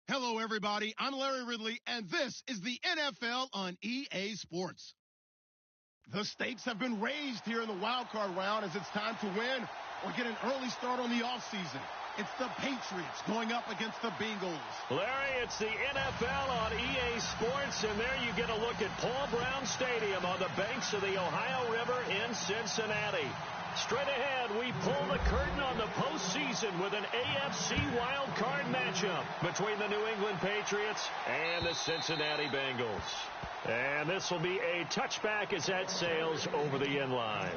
Hello, everybody. I'm Larry Ridley, and this is the NFL on EA Sports. The stakes have been raised here in the wild card round as it's time to win or get an early start on the offseason. It's the Patriots going up against the Bengals. Larry, it's the NFL on EA Sports, and there you get a look at Paul Brown Stadium on the banks of the Ohio River in Cincinnati. Straight ahead, we pull the curtain on the postseason with an AFC wildcard matchup between the New England Patriots and the Cincinnati Bengals. And this will be a touchback as that sails over the end line.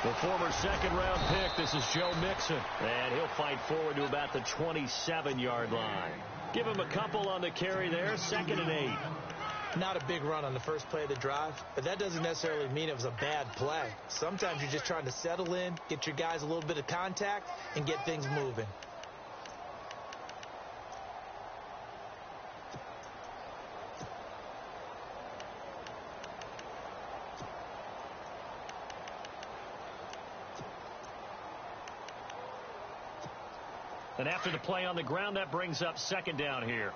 The former second-round pick, this is Joe Mixon, and he'll fight forward to about the 27-yard line. Give him a couple on the carry there, 2nd and 8. Not a big run on the first play of the drive, but that doesn't necessarily mean it was a bad play. Sometimes you're just trying to settle in, get your guys a little bit of contact, and get things moving. And after the play on the ground, that brings up 2nd down here.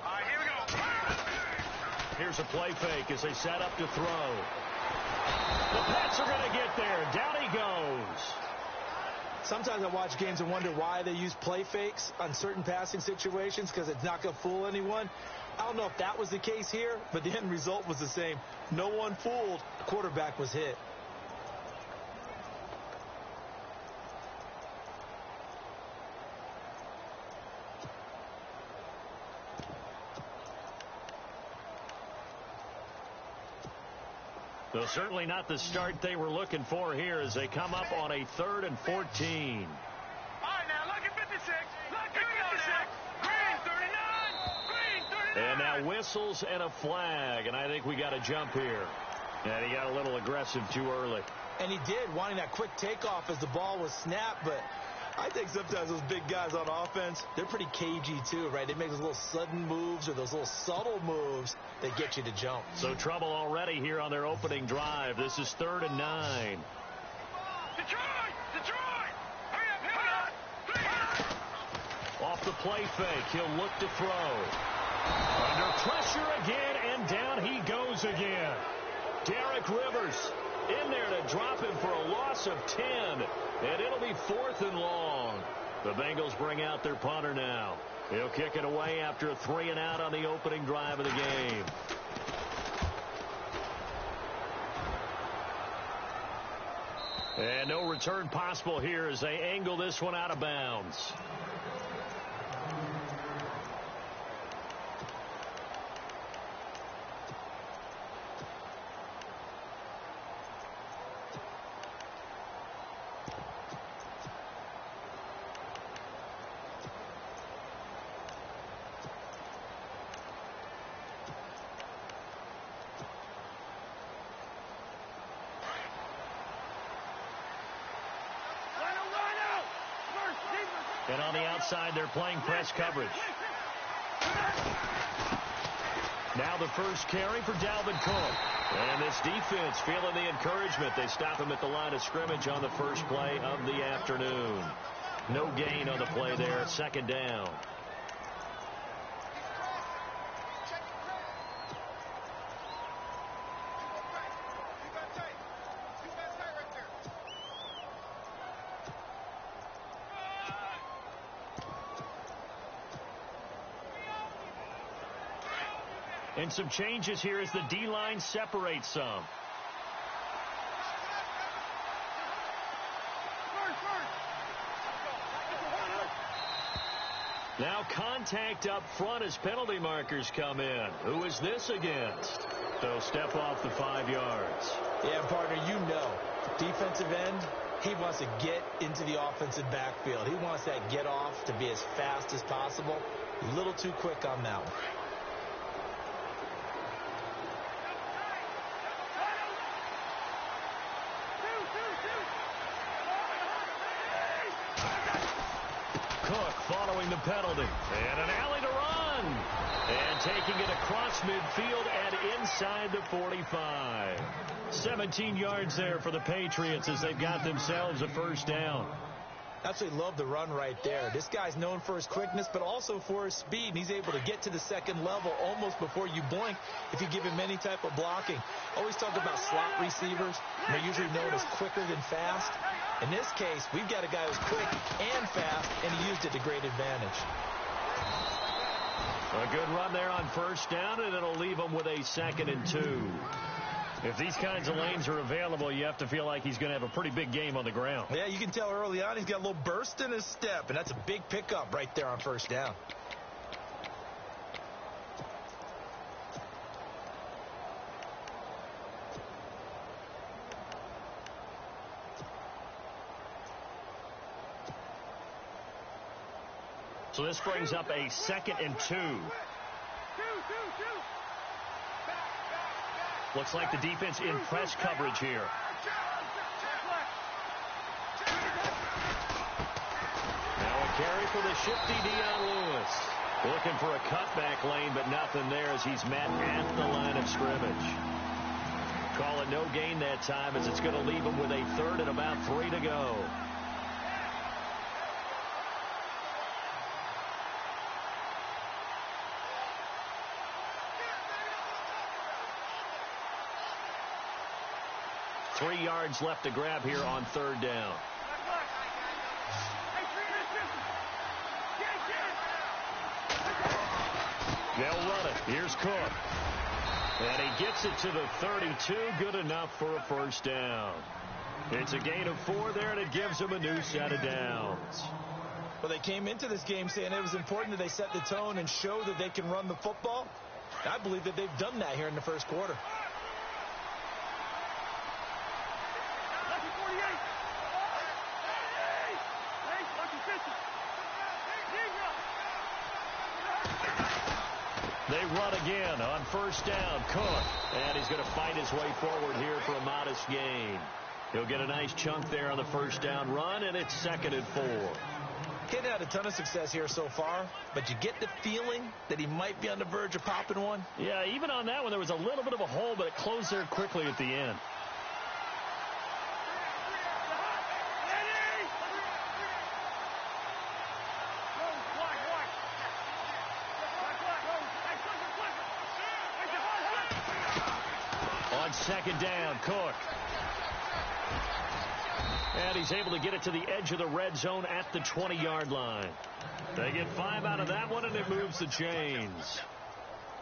All right, here we go. Here's a play fake as they set up to throw. The Pats are going to get there. Down he goes. Sometimes I watch games and wonder why they use play fakes on certain passing situations because it's not going to fool anyone. I don't know if that was the case here, but the end result was the same. No one fooled. The quarterback was hit. So certainly not the start they were looking for here as they come up on a 3rd and 14. All right, now, look at 56. Look at 56. Green, 39. Green, 39. And now whistles and a flag, and I think we got a jump here. And he got a little aggressive too early. And he did, wanting that quick takeoff as the ball was snapped, but I think sometimes those big guys on offense, they're pretty cagey too, right? They make those little sudden moves or those little subtle moves that get you to jump. So trouble already here on their opening drive. This is 3rd and 9. Detroit! Hurry up! Off the play fake, he'll look to throw. Under pressure again, and down he goes again. Derek Rivers in there to drop him for a loss of 10. And it'll be 4th and long. The Bengals bring out their punter now. He'll kick it away after a 3-and-out on the opening drive of the game. And no return possible here as they angle this one out of bounds. And on the outside, they're playing press coverage. Now the first carry for Dalvin Cook. And this defense feeling the encouragement. They stop him at the line of scrimmage on the first play of the afternoon. No gain on the play there, 2nd down. And some changes here as the D-line separates some. Now contact up front as penalty markers come in. Who is this against? They'll step off the 5 yards. Yeah, partner, you know, defensive end, he wants to get into the offensive backfield. He wants that get off to be as fast as possible. A little too quick on that one. Cook following the penalty. And an alley to run. And taking it across midfield and inside the 45. 17 yards there for the Patriots as they've got themselves a first down. Absolutely love the run right there. This guy's known for his quickness, but also for his speed. And he's able to get to the second level almost before you blink if you give him any type of blocking. Always talk about slot receivers. They're usually known as quicker than fast. In this case, we've got a guy who's quick and fast, and he used it to great advantage. A good run there on first down, and it'll leave him with a 2nd and 2. If these kinds of lanes are available, you have to feel like he's going to have a pretty big game on the ground. Yeah, you can tell early on he's got a little burst in his step, and that's a big pickup right there on first down. So this brings up a 2nd and 2. Looks like the defense in press coverage here. Now a carry for the shifty Dion Lewis. Looking for a cutback lane, but nothing there as he's met at the line of scrimmage. Call it no gain that time as it's going to leave him with a 3rd and about 3 to go. Three yards left to grab here on 3rd down. They'll run it. Here's Cook. And he gets it to the 32. Good enough for a first down. It's a gain of 4 there, and it gives them a new set of downs. Well, they came into this game saying it was important that they set the tone and show that they can run the football. I believe that they've done that here in the first quarter. They run again on first down. Cook. And he's going to fight his way forward here for a modest gain. He'll get a nice chunk there on the first down run, and it's 2nd and 4. Kid had a ton of success here so far, but you get the feeling that he might be on the verge of popping one. Yeah, even on that one, there was a little bit of a hole, but it closed there quickly at the end. On 2nd down, Cook. And he's able to get it to the edge of the red zone at the 20-yard line. They get 5 out of that one, and it moves the chains.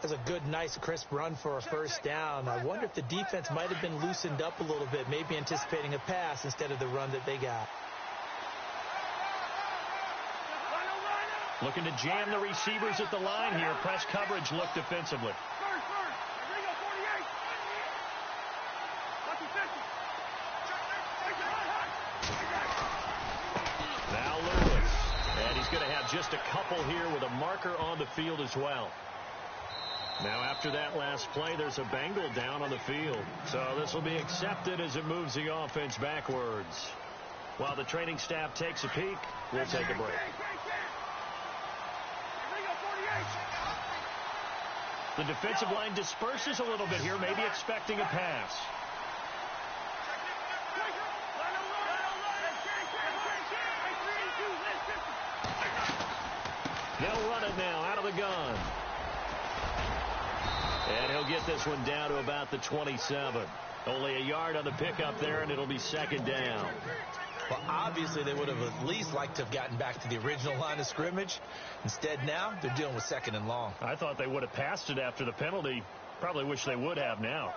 That's a good, nice, crisp run for a first down. I wonder if the defense might have been loosened up a little bit, maybe anticipating a pass instead of the run that they got. Looking to jam the receivers at the line here. Press coverage look defensively. Now Lewis. And he's going to have just a couple here with a marker on the field as well. Now after that last play, there's a Bengal down on the field. So this will be accepted as it moves the offense backwards. While the training staff takes a peek, we'll take a break. The defensive line disperses a little bit here, maybe expecting a pass. They'll run it now out of the gun. And he'll get this one down to about the 27. Only a yard on the pickup there, and it'll be 2nd down. Well, obviously, they would have at least liked to have gotten back to the original line of scrimmage. Instead, now, they're dealing with 2nd and long. I thought they would have passed it after the penalty. Probably wish they would have now.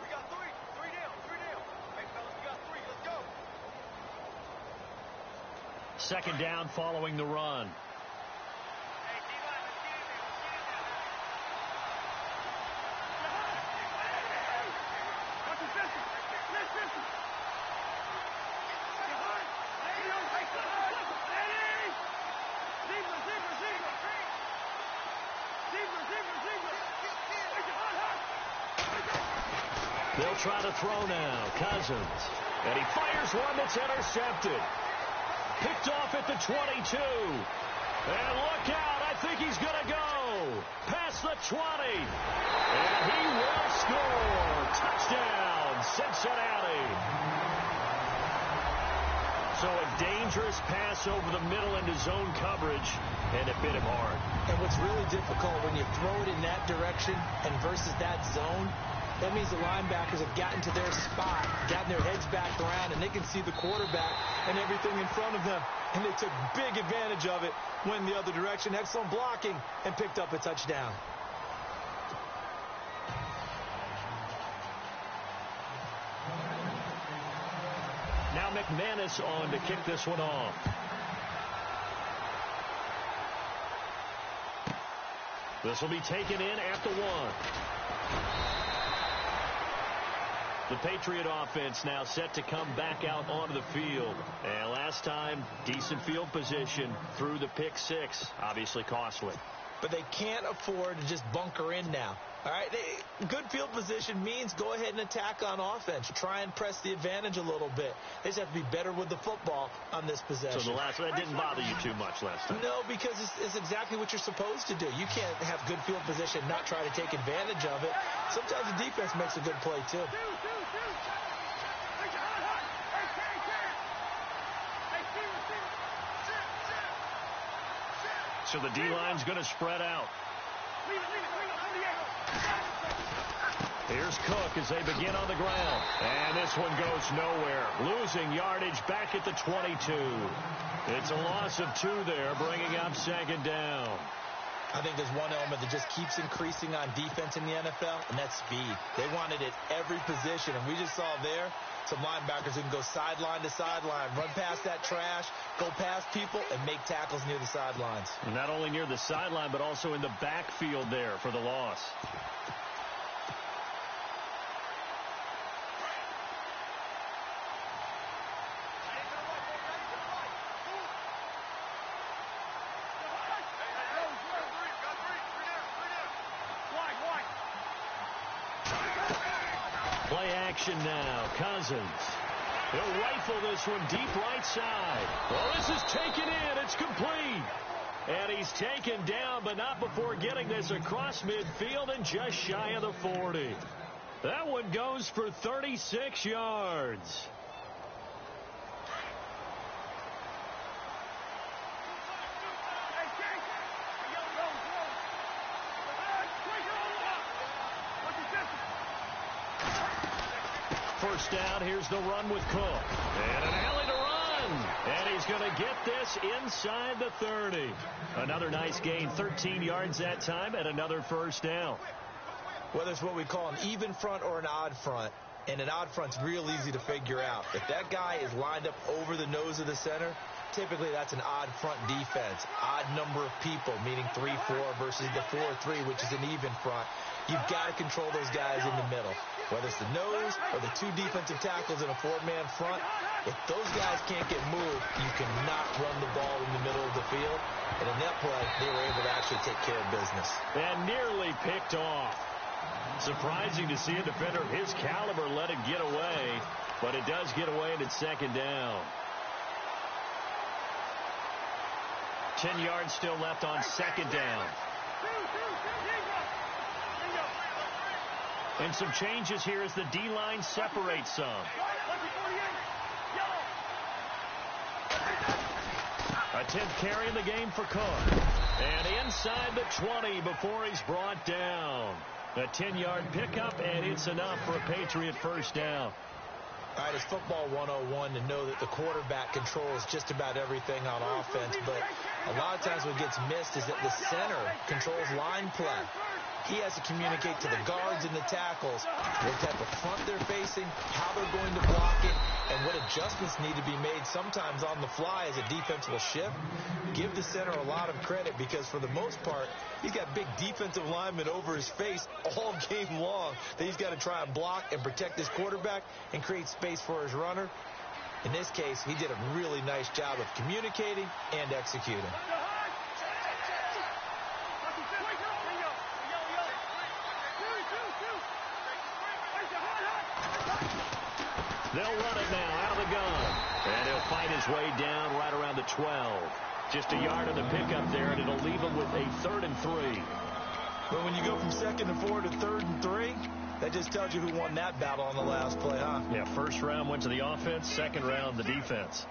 We got 3. 3 down. 3 down. Hey, fellas, we got 3. Let's Second down following the run. They'll try to throw now. Cousins. And he fires one that's intercepted. Picked off at the 22. And look out. I think he's going to go. Past the 20. And he will score. Touchdown, Cincinnati. So a dangerous pass over the middle into zone coverage, and it bit him hard. And what's really difficult when you throw it in that direction and versus that zone, that means the linebackers have gotten to their spot, gotten their heads back around, and they can see the quarterback and everything in front of them. And they took big advantage of it, went the other direction, excellent blocking, and picked up a touchdown. Now McManus on to kick this one off. This will be taken in at the 1. The Patriot offense now set to come back out onto the field. And last time, decent field position through the pick 6. Obviously costly. But they can't afford to just bunker in now. All right, good field position means go ahead and attack on offense. Try and press the advantage a little bit. They just have to be better with the football on this possession. So that didn't bother you too much last time? No, because it's exactly what you're supposed to do. You can't have good field position and not try to take advantage of it. Sometimes the defense makes a good play, too. So the D-line's going to spread out. Here's Cook as they begin on the ground. And this one goes nowhere. Losing yardage back at the 22. It's a loss of 2 there, bringing up second down. I think there's one element that just keeps increasing on defense in the NFL, and that's speed. They want it at every position, and we just saw there some linebackers who can go sideline to sideline, run past that trash, go past people, and make tackles near the sidelines. And not only near the sideline, but also in the backfield there for the loss. Play action now. Cousins. He'll rifle this one deep right side. Well, this is taken in. It's complete. And he's taken down, but not before getting this across midfield and just shy of the 40. That one goes for 36 yards. First down, here's the run with Cook. And an alley to run. And he's going to get this inside the 30. Another nice gain, 13 yards that time, and another first down. Whether it's what we call an even front or an odd front, and an odd front's real easy to figure out. If that guy is lined up over the nose of the center, typically that's an odd front defense. Odd number of people, meaning 3-4 versus the 4-3, which is an even front. You've got to control those guys in the middle. Whether it's the nose or the 2 defensive tackles in a 4-man front, if those guys can't get moved, you cannot run the ball in the middle of the field. And in that play, they were able to actually take care of business. And nearly picked off. Surprising to see a defender of his caliber let it get away, but it does get away and it's second down. 10 yards still left on second down. And some changes here as the D-line separates some. A 10th carry in the game for Cook. And inside the 20 before he's brought down. A 10-yard pickup, and it's enough for a Patriot first down. All right, it's football 101 to know that the quarterback controls just about everything on offense, but a lot of times what gets missed is that the center controls line play. He has to communicate to the guards and the tackles what type of front they're facing, how they're going to block it, and what adjustments need to be made sometimes on the fly as a defense will shift. Give the center a lot of credit because for the most part, he's got big defensive linemen over his face all game long that he's got to try and block and protect his quarterback and create space for his runner. In this case, he did a really nice job of communicating and executing. They'll run it now out of the gun. And he'll fight his way down right around the 12. Just a yard on the pickup there, and it'll leave him with a 3rd and 3. But when you go from 2nd and 4 to 3rd and 3, that just tells you who won that battle on the last play, huh? Yeah, first round went to the offense, second round the defense.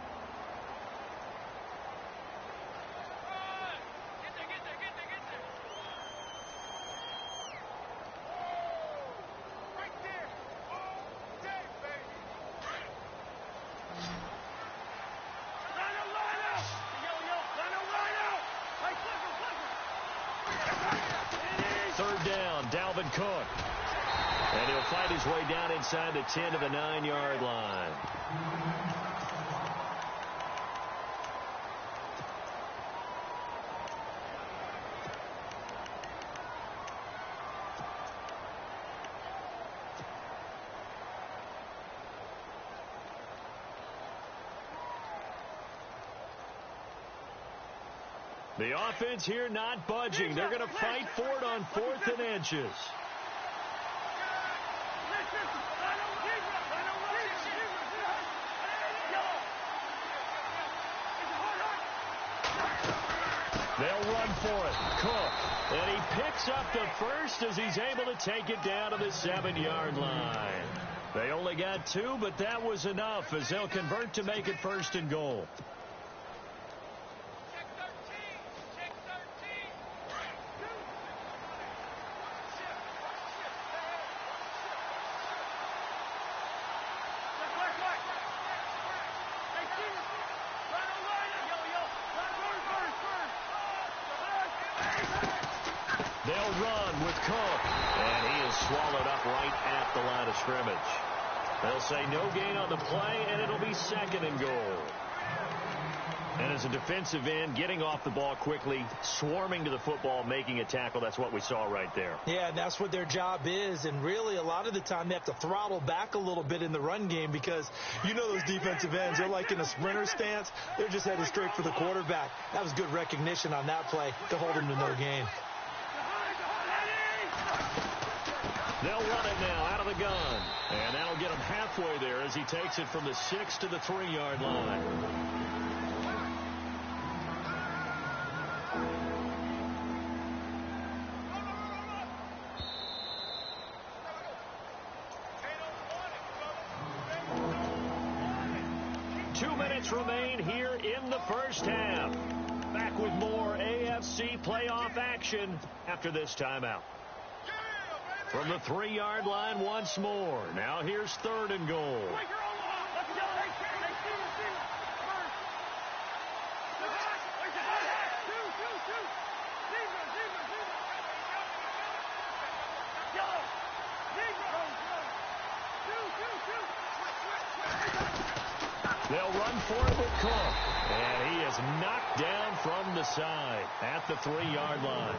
Cook. And he'll fight his way down inside the 10 to the 9-yard line. The offense here not budging. They're going to fight for it on 4th and inches. They'll run for it. Cook. And he picks up the first as he's able to take it down to the 7-yard line. They only got 2, but that was enough as they'll convert to make it 1st and goal. They'll run with Cook, and he is swallowed up right at the line of scrimmage. They'll say no gain on the play, and it'll be 2nd and goal. And as a defensive end, getting off the ball quickly, swarming to the football, making a tackle, that's what we saw right there. Yeah, and that's what their job is, and really a lot of the time they have to throttle back a little bit in the run game because you know those defensive ends, they're like in a sprinter stance. They're just headed straight for the quarterback. That was good recognition on that play to hold him to no gain. They'll run it now out of the gun. And that'll get him halfway there as he takes it from the 6 to the 3-yard line. Remain here in the first half. Back with more AFC playoff action after this timeout. From the 3-yard line once more. Now here's 3rd and goal. They'll run for it with Cook. And he is knocked down from the side at the 3-yard line.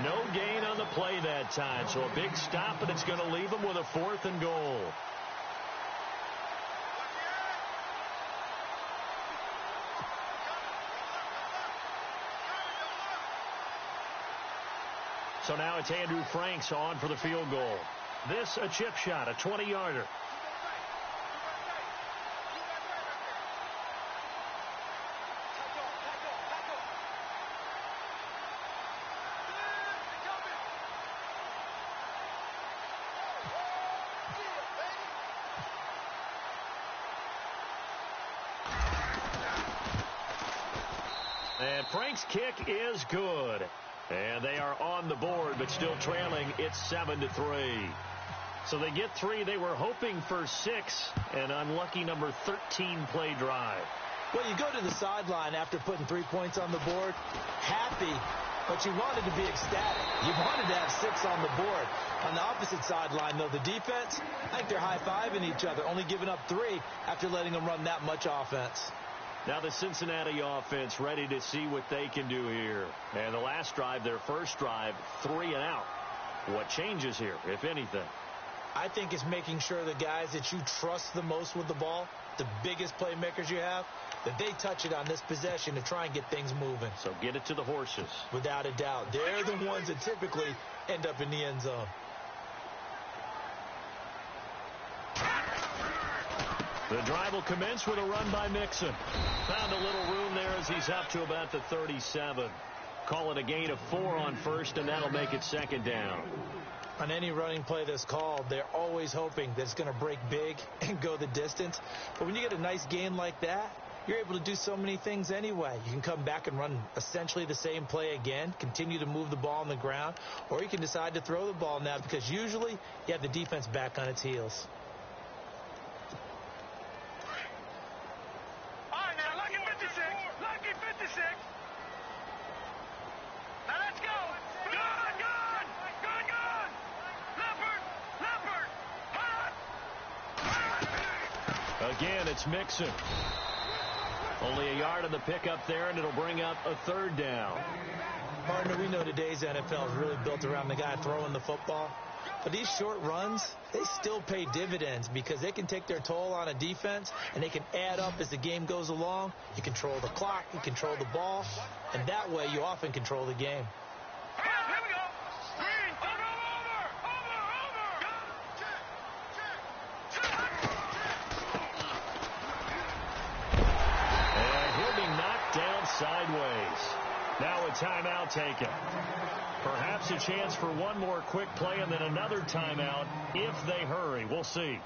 No gain on the play that time. So a big stop, and it's going to leave him with a 4th and goal. So now it's Andrew Franks on for the field goal. This a chip shot, a 20-yarder. And Frank's kick is good. And they are on the board, but still trailing. It's 7-3. So they get 3. They were hoping for 6. An unlucky number 13 play drive. Well, you go to the sideline after putting 3 points on the board, happy but you wanted to be ecstatic. You wanted to have 6 on the board. On the opposite sideline, though, the defense, I think they're high-fiving each other, only giving up 3 after letting them run that much offense. Now the Cincinnati offense ready to see what they can do here. And the last drive, their first drive, 3 and out. What changes here, if anything? I think it's making sure the guys that you trust the most with the ball, the biggest playmakers you have, that they touch it on this possession to try and get things moving. So get it to the horses. Without a doubt. They're the ones that typically end up in the end zone. The drive will commence with a run by Mixon. Found a little room there as he's up to about the 37. Call it a gain of 4 on first, and that'll make it 2nd down. On any running play that's called, they're always hoping that it's going to break big and go the distance. But when you get a nice gain like that, you're able to do so many things anyway. You can come back and run essentially the same play again, continue to move the ball on the ground, or you can decide to throw the ball now because usually you have the defense back on its heels. All right, now, lucky 56. Lucky 56. Now, let's go. Good. Leopard. Again, it's Mixon. Only a yard on the pickup there, and it'll bring up a 3rd down. Partner, we know today's NFL is really built around the guy throwing the football. But these short runs, they still pay dividends because they can take their toll on a defense, and they can add up as the game goes along. You control the clock, you control the ball, and that way you often control the game. Here we go. Green. Over. And he'll be knocked down sideways. Now a timeout taken. Perhaps a chance for one more quick play and then another timeout if they hurry. We'll see.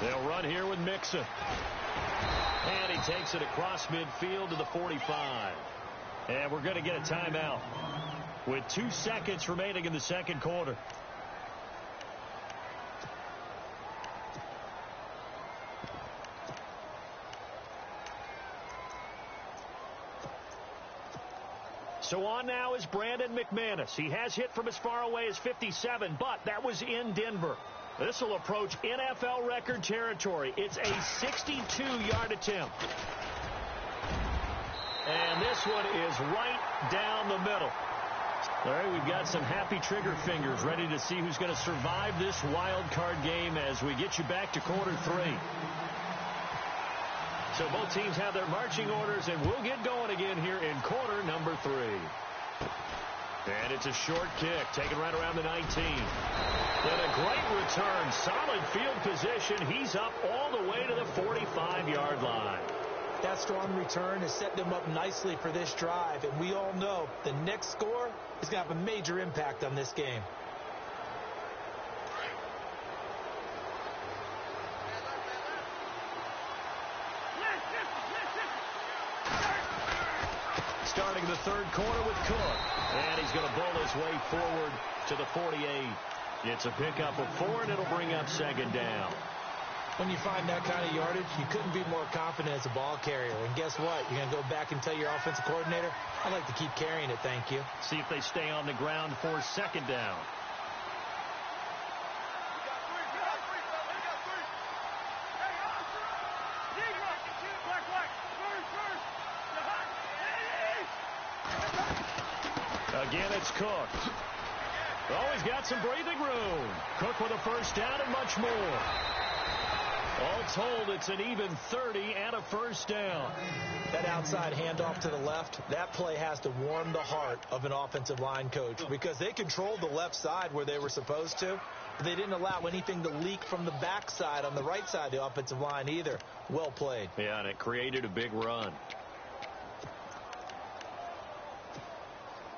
They'll run here with Mixon. And he takes it across midfield to the 45. And we're going to get a timeout with 2 seconds remaining in the second quarter. So on now is Brandon McManus. He has hit from as far away as 57, but that was in Denver. This will approach NFL record territory. It's a 62-yard attempt. And this one is right down the middle. All right, we've got some happy trigger fingers ready to see who's going to survive this wild card game as we get you back to quarter 3. So both teams have their marching orders, and we'll get going again here in quarter number 3. And it's a short kick, taken right around the 19. Then a great return, solid field position. He's up all the way to the 45-yard line. That strong return has set them up nicely for this drive, and we all know the next score is going to have a major impact on this game. Starting the third quarter with Cook, and he's going to bowl his way forward to the 48. It's a pickup of 4, and it'll bring up 2nd down. When you find that kind of yardage, you couldn't be more confident as a ball carrier. And guess what? You're going to go back and tell your offensive coordinator, I'd like to keep carrying it, thank you. See if they stay on the ground for 2nd down. Again, it's Cook. Oh, he's got some breathing room. Cook with a 1st down and much more. All told, it's an even 30 and a 1st down. That outside handoff to the left, that play has to warm the heart of an offensive line coach because they controlled the left side where they were supposed to. But they didn't allow anything to leak from the backside on the right side of the offensive line either. Well played. Yeah, and it created a big run.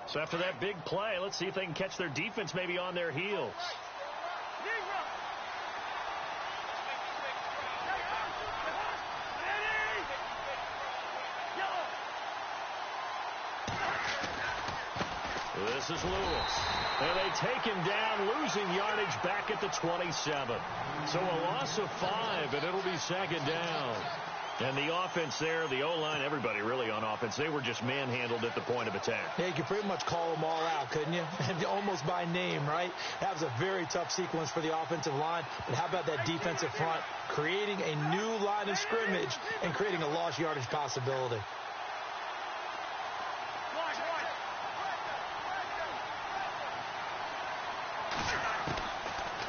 So after that big play, let's see if they can catch their defense maybe on their heels. This is Lewis. And they take him down, losing yardage back at the 27. So a loss of 5, and it'll be second down. And the offense there, the O-line, everybody really on offense, they were just manhandled at the point of attack. Yeah, you could pretty much call them all out, couldn't you? Almost by name, right? That was a very tough sequence for the offensive line. But how about that defensive front creating a new line of scrimmage and creating a lost yardage possibility?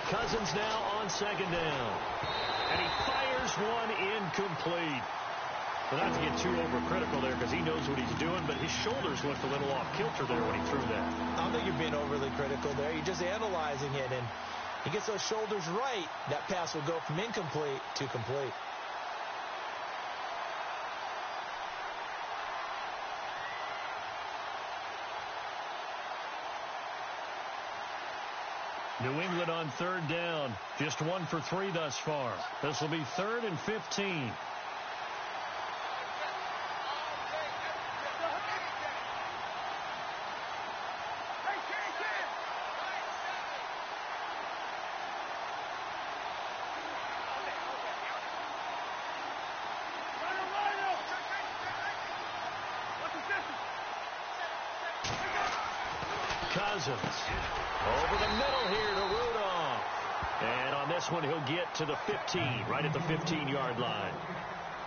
Cousins now on second down. And he fires one incomplete. Well, not to get too overcritical there because he knows what he's doing, but his shoulders looked a little off kilter there when he threw that. I don't think you're being overly critical there. You're just analyzing it, and he gets those shoulders right. That pass will go from incomplete to complete. New England on third down. Just 1 for 3 thus far. This will be 3rd and 15. Cousins over the middle here to Rudolph. And on this one, he'll get to the 15, right at the 15-yard line.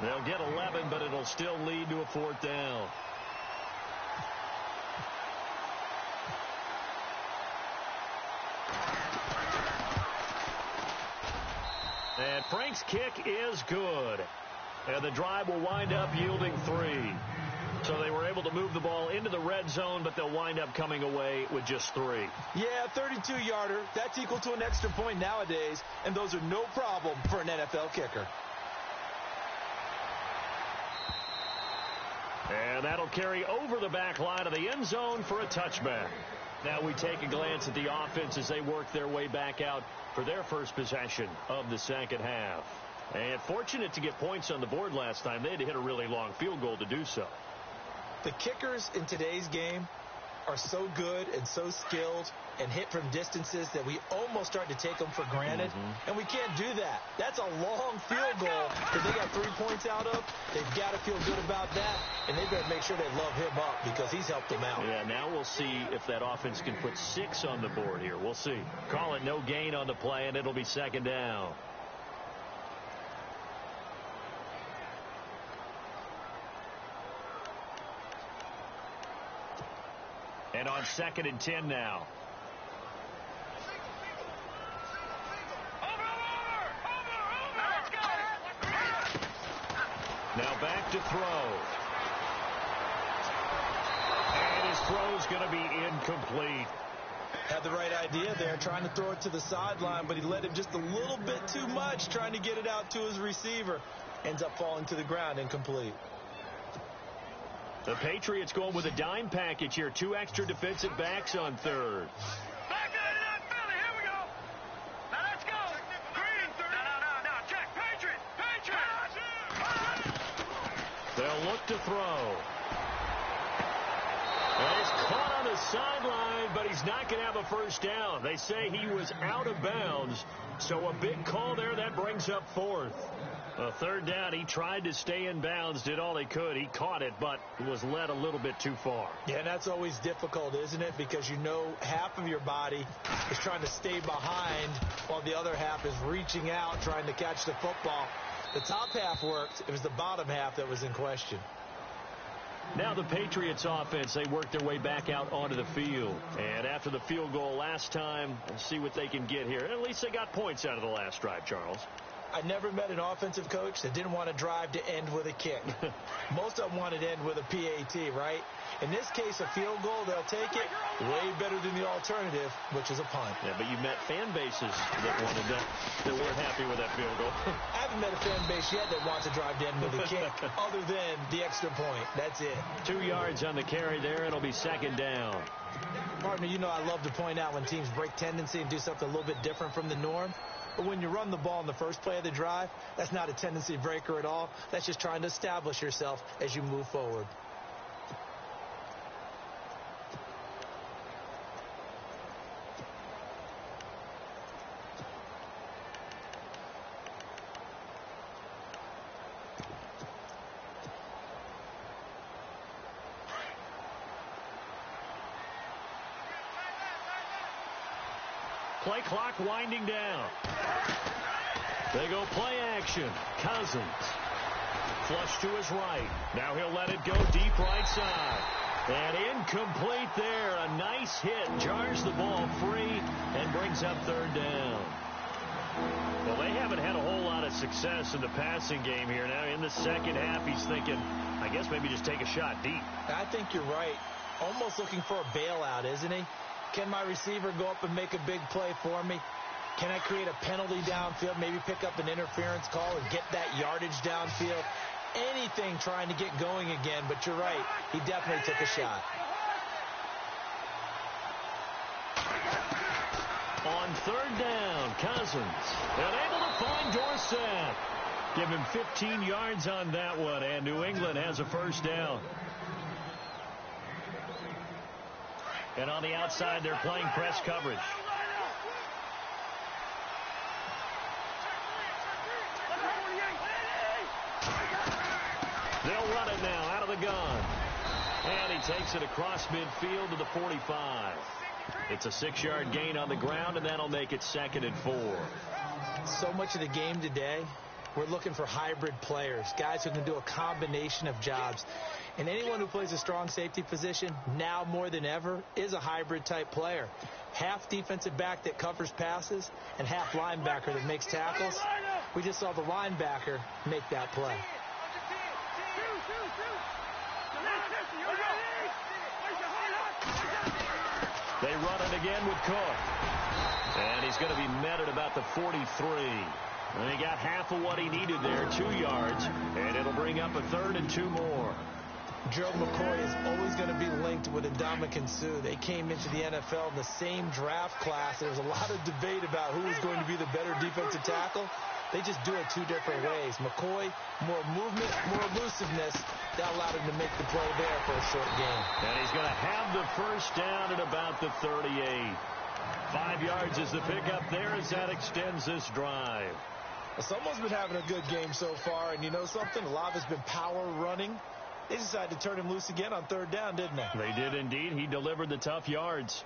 They'll get 11, but it'll still lead to a 4th down. And Frank's kick is good. And the drive will wind up yielding 3. So they were able to move the ball into the red zone, but they'll wind up coming away with just 3. Yeah, 32-yarder. That's equal to an extra point nowadays, and those are no problem for an NFL kicker. And that'll carry over the back line of the end zone for a touchback. Now we take a glance at the offense as they work their way back out for their first possession of the second half. And fortunate to get points on the board last time. They had to hit a really long field goal to do so. The kickers in today's game are so good and so skilled and hit from distances that we almost start to take them for granted. And we can't do that. That's a long field goal that they got 3 points out of. They've got to feel good about that, and they better make sure they love him up because he's helped them out. Yeah, now we'll see if that offense can put 6 on the board here. We'll see. Call it no gain on the play, and it'll be second down. And on 2nd and 10 now. Now back to throw. And his throw's going to be incomplete. Had the right idea there, trying to throw it to the sideline, but he led him just a little bit too much, trying to get it out to his receiver. Ends up falling to the ground, incomplete. The Patriots going with a dime package here. 2 extra defensive backs on third. Back it up, Philly. Here we go. Now let's go. Green. No. Check. Patriot. They'll look to throw. Well, he's caught on the sideline, but he's not going to have a first down. They say he was out of bounds. So a big call there. That brings up 4th. A 3rd down, he tried to stay in bounds, did all he could. He caught it, but was led a little bit too far. Yeah, and that's always difficult, isn't it? Because you know half of your body is trying to stay behind while the other half is reaching out, trying to catch the football. The top half worked. It was the bottom half that was in question. Now the Patriots offense, they work their way back out onto the field. And after the field goal last time, let's see what they can get here. At least they got points out of the last drive, Charles. I never met an offensive coach that didn't want to drive to end with a kick. Most of them wanted to end with a PAT, right? In this case, a field goal, they'll take it way better than the alternative, which is a punt. Yeah, but you met fan bases that wanted that weren't happy with that field goal. I haven't met a fan base yet that wants to drive to end with a kick other than the extra point. That's it. 2 yards on the carry there. It'll be second down. Partner, you know I love to point out when teams break tendency and do something a little bit different from the norm. But when you run the ball in the first play of the drive, that's not a tendency breaker at all. That's just trying to establish yourself as you move forward. Play clock winding down. They go play action. Cousins. Flush to his right. Now he'll let it go deep right side. And incomplete there. A nice hit. Jars the ball free and brings up third down. Well, they haven't had a whole lot of success in the passing game here. Now in the second half, he's thinking, I guess maybe just take a shot deep. I think you're right. Almost looking for a bailout, isn't he? Can my receiver go up and make a big play for me? Can I create a penalty downfield, maybe pick up an interference call and get that yardage downfield? Anything trying to get going again, but you're right. He definitely took a shot. On third down, Cousins. And able to find Dorsett. Give him 15 yards on that one, and New England has a first down. And on the outside, they're playing press coverage. They'll run it now out of the gun. And he takes it across midfield to the 45. It's a 6-yard gain on the ground, and that'll make it 2nd and 4. So much of the game today, we're looking for hybrid players, guys who can do a combination of jobs. And anyone who plays a strong safety position, now more than ever, is a hybrid type player. Half defensive back that covers passes and half linebacker that makes tackles. We just saw the linebacker make that play. They run it again with Cook. And he's going to be met at about the 43. And he got half of what he needed there, 2 yards. And it'll bring up a 3rd and 2 more. Gerald McCoy is always going to be linked with Ndamukong Suh. They came into the NFL in the same draft class. There was a lot of debate about who was going to be the better defensive tackle. They just do it 2 different ways. McCoy, more movement, more elusiveness. That allowed him to make the play there for a short gain. And he's going to have the first down at about the 38. 5 yards is the pickup there as that extends this drive. Well, someone's been having a good game so far, and you know something? A lot of it's been power running. They decided to turn him loose again on 3rd down, didn't they? They did indeed. He delivered the tough yards.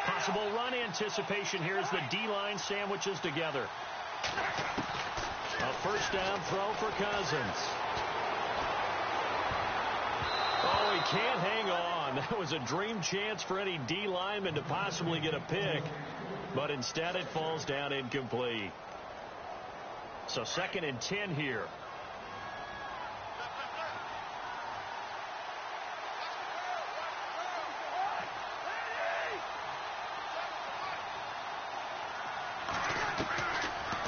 Possible run anticipation here as the D-line sandwiches together. A first down throw for Cousins. Oh, he can't hang on. That was a dream chance for any D lineman to possibly get a pick. But instead it falls down incomplete. So 2nd and 10 here.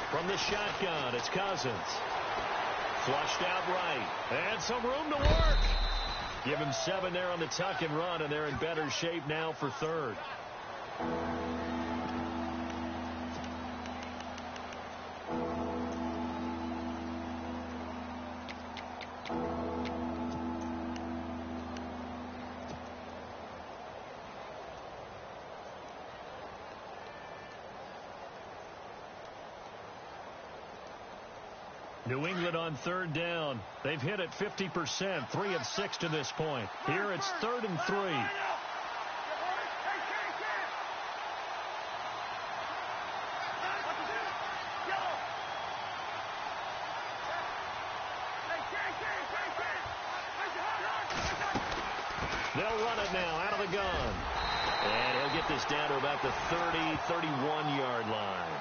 From the shotgun, it's Cousins. Flushed out right. And some room to work. Give him 7 there on the tuck and run, and they're in better shape now for 3rd. New England on 3rd down. They've hit it 50%, 3 of 6 to this point. Here it's 3rd and 3. They'll run it now out of the gun. And he'll get this down to about the 30, 31-yard line.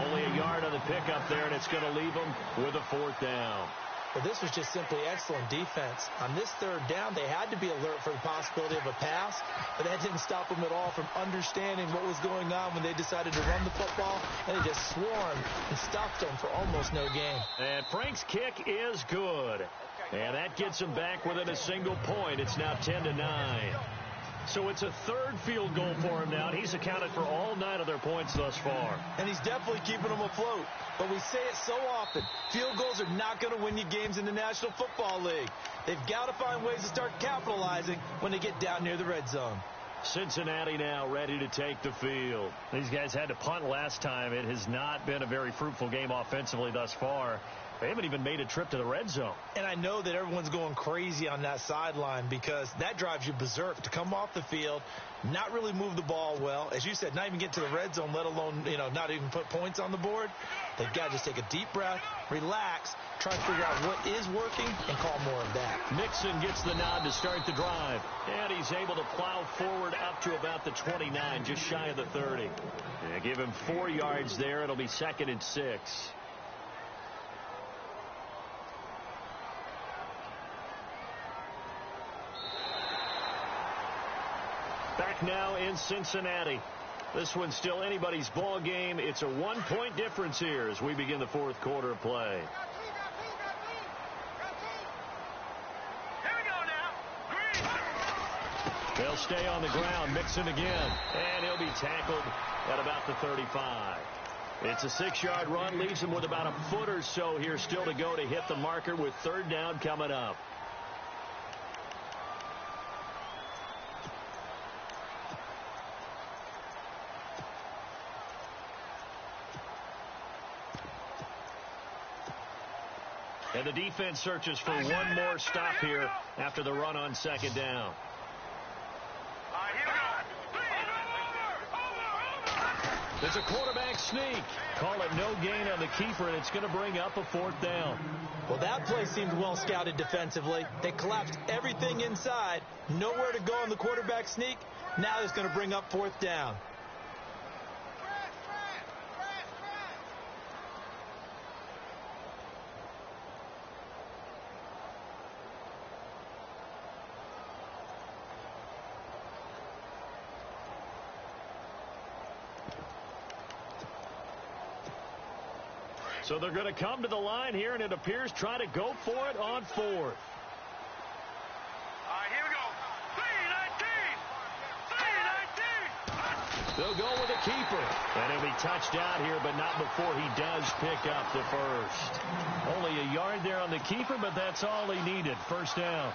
Only a yard on the pickup there, and it's going to leave them with a 4th down. Well, this was just simply excellent defense. On this 3rd down, they had to be alert for the possibility of a pass, but that didn't stop them at all from understanding what was going on when they decided to run the football, and they just swarmed and stopped them for almost no gain. And Frank's kick is good. And that gets him back within a single point. It's now 10-9. So it's a 3rd field goal for him now, and he's accounted for all 9 of their points thus far. And he's definitely keeping them afloat. But we say it so often, field goals are not going to win you games in the National Football League. They've got to find ways to start capitalizing when they get down near the red zone. Cincinnati now ready to take the field. These guys had to punt last time. It has not been a very fruitful game offensively thus far. They haven't even made a trip to the red zone. And I know that everyone's going crazy on that sideline because that drives you berserk to come off the field, not really move the ball well. As you said, not even get to the red zone, let alone, not even put points on the board. They've got to just take a deep breath, relax, try to figure out what is working, and call more of that. Mixon gets the nod to start the drive. And he's able to plow forward up to about the 29, just shy of the 30. Yeah, give him 4 yards there. It'll be 2nd and 6. Back now in Cincinnati. This one's still anybody's ball game. It's a 1-point difference here as we begin the 4th quarter of play. Here we go now. Green. They'll stay on the ground. Mixon again. And he'll be tackled at about the 35. It's a 6-yard run. Leaves him with about a foot or so here still to go to hit the marker with 3rd down coming up. And the defense searches for one more stop here after the run on 2nd down. It's a quarterback sneak. Call it no gain on the keeper, and it's going to bring up a 4th down. Well, that play seemed well scouted defensively. They collapsed everything inside. Nowhere to go on the quarterback sneak. Now it's going to bring up 4th down. So they're going to come to the line here, and it appears try to go for it on 4th. All right, here we go. 3-19. They'll go with a keeper. And he'll be touched out here, but not before he does pick up the 1st. Only a yard there on the keeper, but that's all he needed. 1st down.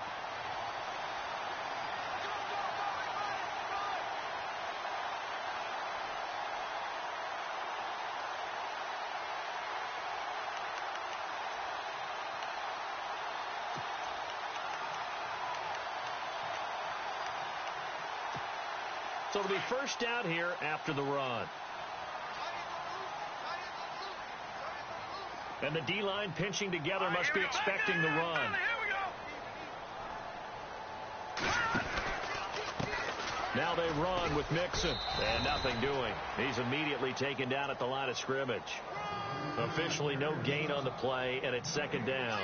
So it'll be 1st down here after the run. And the D-line pinching together must be expecting the run. Now they run with Mixon. And nothing doing. He's immediately taken down at the line of scrimmage. Officially no gain on the play, and it's 2nd down.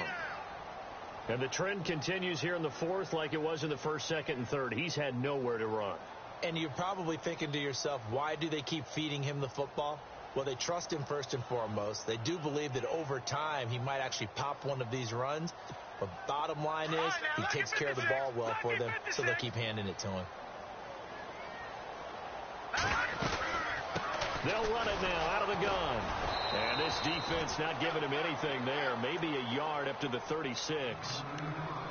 And the trend continues here in the 4th like it was in the 1st, 2nd, and 3rd. He's had nowhere to run. And you're probably thinking to yourself, why do they keep feeding him the football? Well, they trust him first and foremost. They do believe that over time he might actually pop one of these runs. But bottom line is he takes care of the ball well for them, so they'll keep handing it to him. They'll run it now out of the gun. And this defense not giving him anything there. Maybe a yard up to the 36.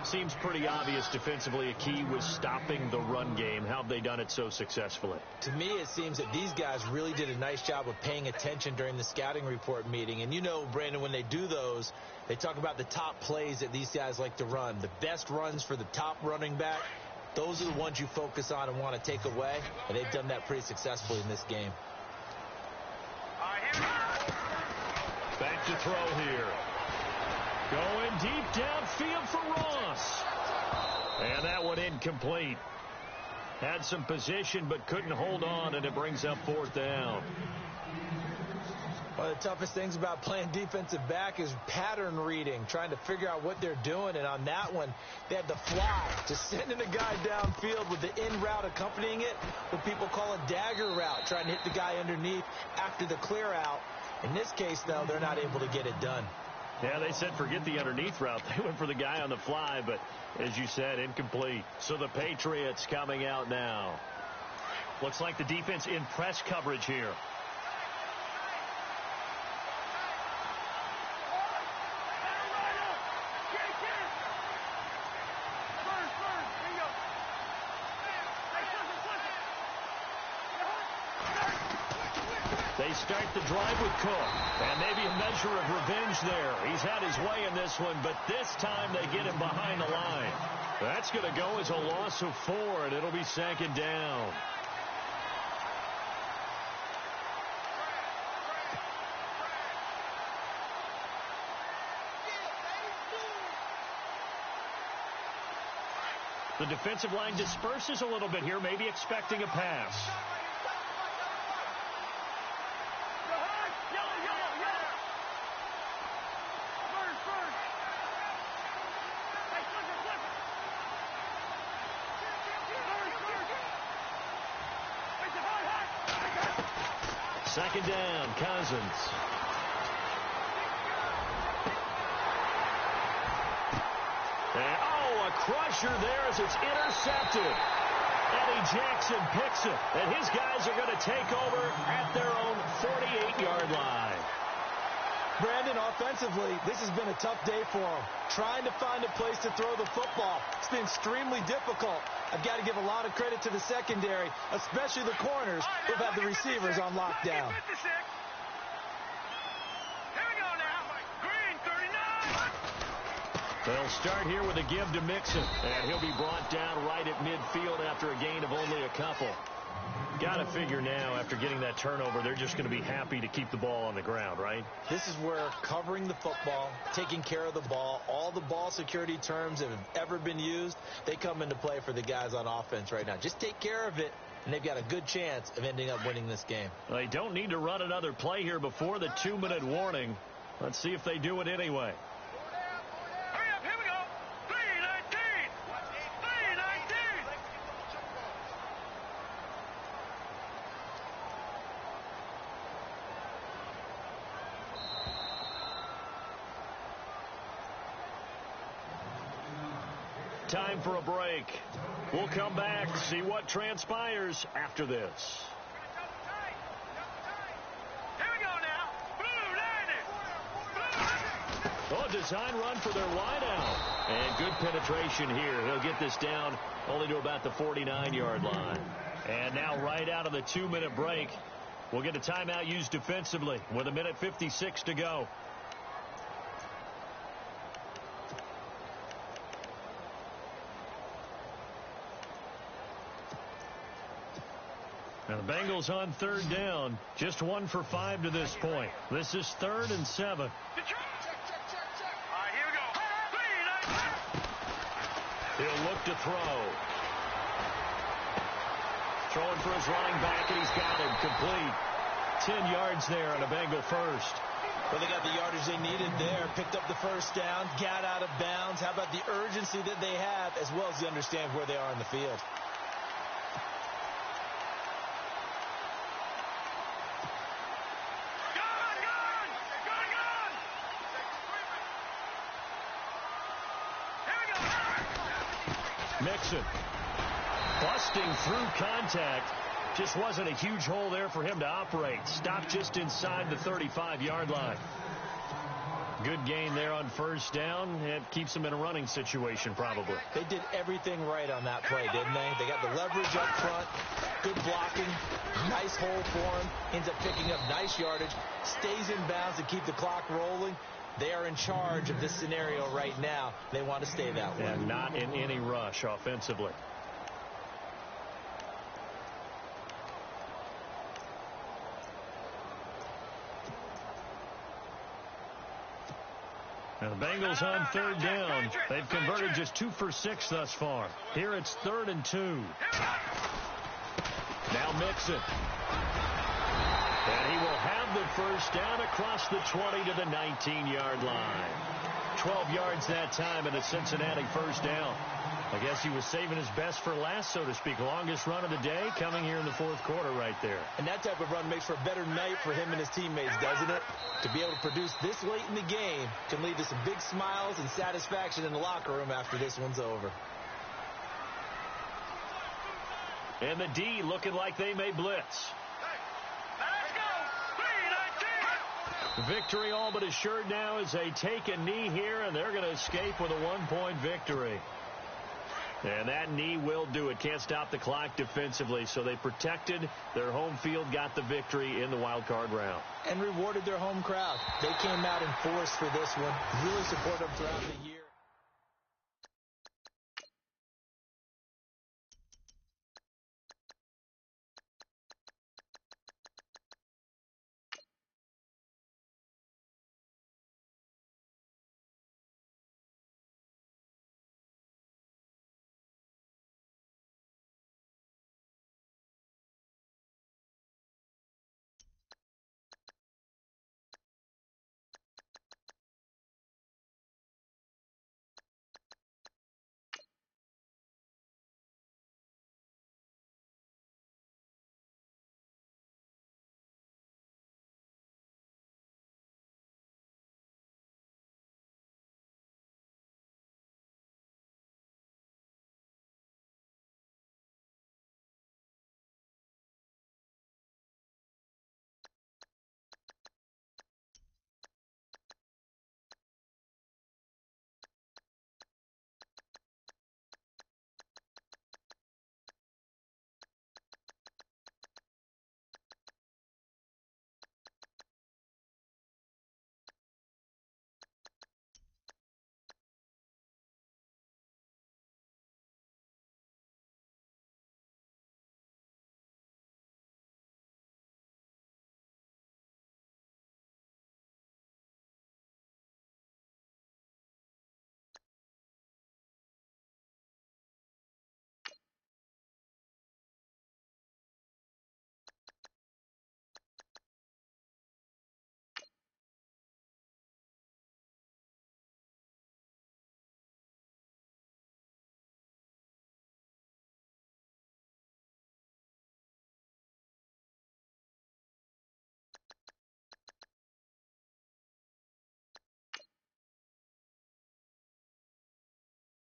Seems pretty obvious defensively a key was stopping the run game. How have they done it so successfully? To me, it seems that these guys really did a nice job of paying attention during the scouting report meeting. And you know, Brandon, when they do those, they talk about the top plays that these guys like to run. The best runs for the top running back, those are the ones you focus on and want to take away. And they've done that pretty successfully in this game. Back to throw here. Going deep downfield for Ross. And that one incomplete. Had some position but couldn't hold on, and it brings up 4th down. One of the toughest things about playing defensive back is pattern reading, trying to figure out what they're doing. And on that one, they had the fly, just sending a guy downfield with the in route accompanying it, what people call a dagger route, trying to hit the guy underneath after the clear out. In this case, though, they're not able to get it done. Yeah, they said forget the underneath route. They went for the guy on the fly, but as you said, incomplete. So the Patriots coming out now. Looks like the defense in press coverage here. They start the drive with Cook. And maybe a measure of revenge there. He's had his way in this one, but this time they get him behind the line. That's going to go as a loss of 4, and it'll be 2nd down. The defensive line disperses a little bit here, maybe expecting a pass. Second down, Cousins. And, a crusher there as it's intercepted. Eddie Jackson picks it, and his guys are going to take over at their own 48-yard line. Brandon, offensively, this has been a tough day for them. Trying to find a place to throw the football. It's been extremely difficult. I've got to give a lot of credit to the secondary, especially the corners who've had the receivers on lockdown. They'll start here with a give to Mixon, and he'll be brought down right at midfield after a gain of only a couple. Got to figure now, after getting that turnover, they're just going to be happy to keep the ball on the ground, right? This is where covering the football, taking care of the ball, all the ball security terms that have ever been used, they come into play for the guys on offense right now. Just take care of it, and they've got a good chance of ending up winning this game. They don't need to run another play here before the 2-minute warning. Let's see if they do it anyway. Time for a break. We'll come back, see what transpires after this. Here we go now. Blue 90. Oh, design run for their wideout. And good penetration here. He'll get this down only to about the 49-yard line. And now right out of the 2-minute break, we'll get a timeout used defensively with 1:56 to go. Now the Bengals on 3rd down. Just 1 for 5 to this point. This is 3rd and 7. All right, here we go. He'll look to throw. Throwing for his running back, and he's got him complete. 10 yards there on a Bengal first. Well, they got the yardage they needed there. Picked up the first down, got out of bounds. How about the urgency that they have, as well as they understand where they are in the field? Mixon busting through contact. Just wasn't a huge hole there for him to operate. Stopped just inside the 35-yard line. Good gain there on first down. It keeps them in a running situation probably. They did everything right on that play, didn't they? They got the leverage up front, good blocking, nice hole for him, ends up picking up nice yardage, stays in bounds to keep the clock rolling. They are in charge of this scenario right now. They want to stay that way. And not in any rush offensively. And the Bengals on 3rd down. They've converted just 2 for 6 thus far. Here it's 3rd and 2. Now Mixon. And he will have the first down across the 20 to the 19-yard line. 12 yards that time and a Cincinnati first down. I guess he was saving his best for last, so to speak. Longest run of the day coming here in the 4th quarter right there. And that type of run makes for a better night for him and his teammates, doesn't it? To be able to produce this late in the game can lead to some big smiles and satisfaction in the locker room after this one's over. And the D looking like they may blitz. Victory all but assured now as they take a knee here, and they're going to escape with a 1-point victory. And that knee will do it. Can't stop the clock defensively. So they protected their home field, got the victory in the wild card round. And rewarded their home crowd. They came out in force for this one. Really supported them throughout the year.